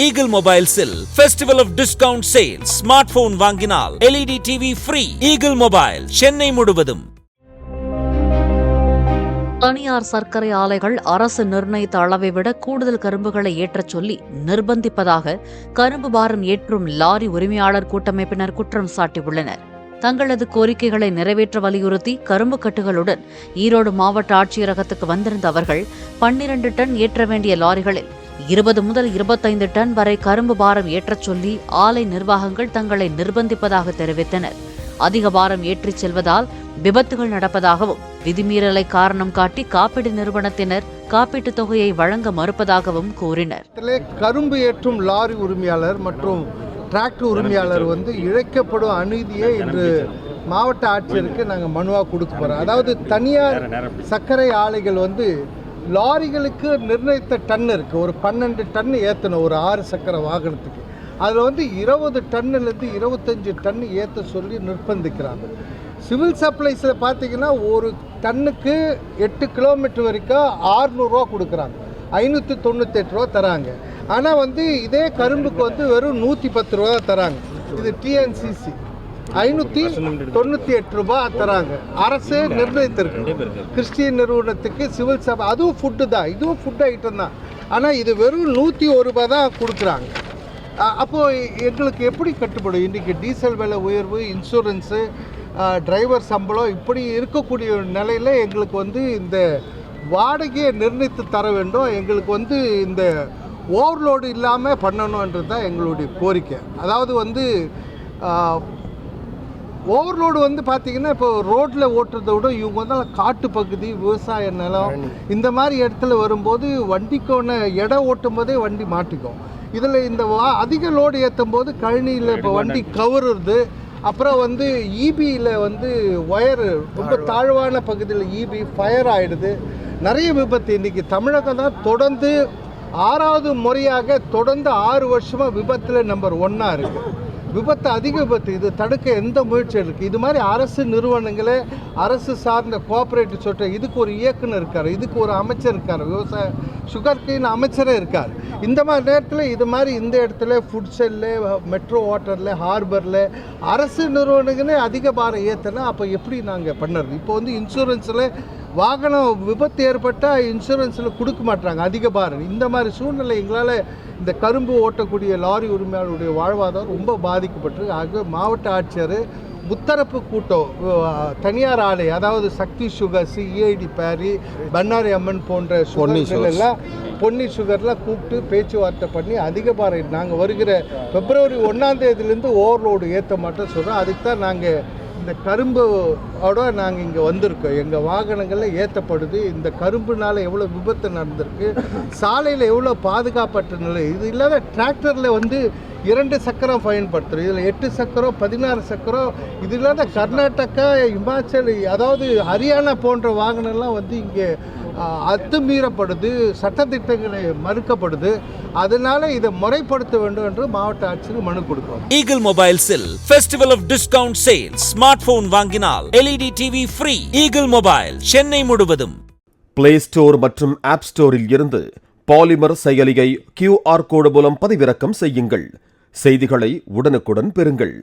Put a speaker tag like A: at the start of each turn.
A: Eagle Mobiles-இல் Festival of Discount Sale. Smartphone வாங்கினால் LED TV free. Eagle Mobile, Chennai முழுவதும்.
B: தனியார் சர்க்கரை ஆலைகள் அரசு நிர்ணயித்த அளவை விட கூடுதல் கரும்புகளை ஏற்றச் சொல்லி நிர்பந்திப்பதாக கரும்பு பாரம் ஏற்றும் லாரி உரிமையாளர் கூட்டமைப்பினர் குற்றம் சாட்டியுள்ளனர். தங்களது கோரிக்கைகளை நிறைவேற்ற வலியுறுத்தி கரும்பு கட்டுகளுடன் ஈரோடு மாவட்ட ஆட்சியரகத்துக்கு வந்திருந்த அவர்கள் 12 டன் ஏற்ற வேண்டிய லாரிகளில் 20 முதல் 25 டன் வரை கரும்பு பாரம் ஏற்றச் சொல்லி ஆலை நிர்வாகங்கள் தங்களை நிர்பந்திப்பதாக தெரிவித்தனர். அதிக பாரம் ஏற்றிச் செல்வதால் விபத்துகள் நடப்பதாகவும் விதிமீறலை காரணம் காட்டி காப்பீடு நிறுவனத்தினர் காப்பீட்டுத் தொகையை வழங்க மறுப்பதாகவும் கூறினர்.
C: கரும்பு ஏற்றும் லாரி உரிமையாளர் மற்றும் டிராக்டர் உரிமையாளர் இழைக்கப்படும் அநீதியை இன்று மாவட்ட ஆட்சியருக்கு நாங்கள் மனுவாக கொடுக்க போகிறோம். அதாவது தனியார் சர்க்கரை ஆலைகள் லாரிகளுக்கு நிர்ணயித்த டன் இருக்குது. ஒரு 12 டன் ஏற்றணும் ஒரு 6 சக்கர வாகனத்துக்கு. அதில் 20 டன்னுலேருந்து 25 டன் ஏற்ற சொல்லி நிர்பந்திக்கிறாங்க. சிவில் சப்ளைஸில் பார்த்தீங்கன்னா ஒரு டன்னுக்கு 8 கிலோமீட்டர் வரைக்கும் 600 ரூபா கொடுக்குறாங்க, 598 ரூபா தராங்க. ஆனால் இதே கரும்புக்கு வெறும் 110 ரூபா தராங்க. இது டிஎன்சிசி 598 ரூபா தராங்க. அரசே நிர்ணயித்திருக்கு. கிறிஸ்டியன் நிறுவனத்துக்கு சிவில் சபை, அதுவும் ஃபுட்டு தான், இதுவும் ஃபுட் ஐட்டம் தான். ஆனால் இது வெறும் 101 ரூபா தான் கொடுக்குறாங்க. அப்போது எங்களுக்கு எப்படி கட்டுப்படும்? இன்றைக்கி டீசல் விலை உயர்வு, இன்சூரன்ஸு, டிரைவர் சம்பளம் இப்படி இருக்கக்கூடிய நிலையில் எங்களுக்கு இந்த வாடகையை நிர்ணயித்து தர வேண்டும். எங்களுக்கு இந்த ஓவர்லோடு இல்லாமல் பண்ணணுன்றது தான் எங்களுடைய கோரிக்கை. அதாவது ஓவர்லோடு பார்த்திங்கன்னா இப்போ ரோட்டில் ஓட்டுறதை விட இவங்க காட்டு பகுதி, விவசாய நிலம் இந்த மாதிரி இடத்துல வரும்போது வண்டிக்கான இடம் ஓட்டும் போதே வண்டி மாட்டிக்கும். இதில் இந்த அதிக லோடு ஏற்றும் போது கழனியில் இப்போ வண்டி கவருது. அப்புறம் ஈபியில் ஒயரு ரொம்ப தாழ்வான பகுதியில் ஈபி ஃபயர் ஆகிடுது. நிறைய விபத்து. இன்றைக்கி தமிழகம் தான் தொடர்ந்து 6வது முறையாக தொடர்ந்து 6 வருஷமாக விபத்தில் நம்பர் 1 இருக்குது. விபத்து, அதிக விபத்து. இது தடுக்க எந்த முயற்சி இருக்குது? இது மாதிரி அரசு நிறுவனங்களே, அரசு சார்ந்த கோஆப்ரேட்டிவ் சொட்ட இதுக்கு ஒரு இயக்குனர் இருக்கார், இதுக்கு ஒரு அமைச்சர் இருக்கார், விவசாய சுகர்கேன் அமைச்சரே இருக்கார். இந்த மாதிரி நேரத்தில் இது மாதிரி இந்த இடத்துல ஃபுட் செல்லு, மெட்ரோ வாட்டரில், ஹார்பரில் அரசு நிறுவனங்களே அதிக பாரம் ஏற்றினா அப்போ எப்படி நாங்கள் பண்ணுறது? இப்போ இன்சூரன்ஸில் வாகனம் விபத்து ஏற்பட்டால் இன்சூரன்ஸில் கொடுக்க மாட்டாங்க அதிக பாரம். இந்த மாதிரி சூழ்நிலை எங்களால் இந்த கரும்பு ஓட்டக்கூடிய லாரி உரிமையாளருடைய வாழ்வாதாரம் ரொம்ப பாதிக்கப்பட்டிருக்கு. ஆக மாவட்ட ஆட்சியர் முத்தரப்பு கூட்டம், தனியார் ஆலை, அதாவது சக்தி சுகர்ஸ், இஐடி பேரி, பன்னாரி அம்மன் போன்ற சுகர்லாம், பொன்னி சுகர்லாம் கூப்பிட்டு பேச்சுவார்த்தை பண்ணி அதிக பாரம் நாங்கள் வருகிற பிப்ரவரி 1ஆம் தேதியிலேருந்து ஓவர்லோடு ஏற்ற மாட்டோம் சொல்கிறோம். அதுக்கு தான் நாங்கள் இந்த கரும்போட நாங்கள் இங்கே வந்திருக்கோம். எங்கள் வாகனங்களில் ஏற்றப்படுது. இந்த கரும்புனால எவ்வளோ விபத்து நடந்திருக்கு, சாலையில் எவ்வளோ பாதுகாப்பற்ற நிலை. இது இல்லாத டிராக்டரில் 2 சக்கரம் பயன்படுத்துகிறோம். இதில் 8 சக்கரம், 16 சக்கரம். இது இல்லாத கர்நாடகா, இமாச்சல், அதாவது ஹரியானா போன்ற வாகனம்லாம் இங்கே அத்துமீறப்படுது, சட்டத்திட்டங்களை மறுக்கப்படுது. அதனால இதை முறைப்படுத்த வேண்டும் என்று மாவட்ட ஆட்சியர் மனு கொடுக்கிறோம்.
A: Eagle Mobiles-இல் Festival of Discount Sale. Smartphone வாங்கினால் LED TV free. Eagle Mobile, Chennai முழுவதும்.
D: Play Store மற்றும் App Store-இல் இருந்து பாலிமர் செயலியை QR கோடு மூலம் பதிவிறக்கம் செய்யுங்கள். செய்திகளை உடனுக்குடன் பெறுங்கள்.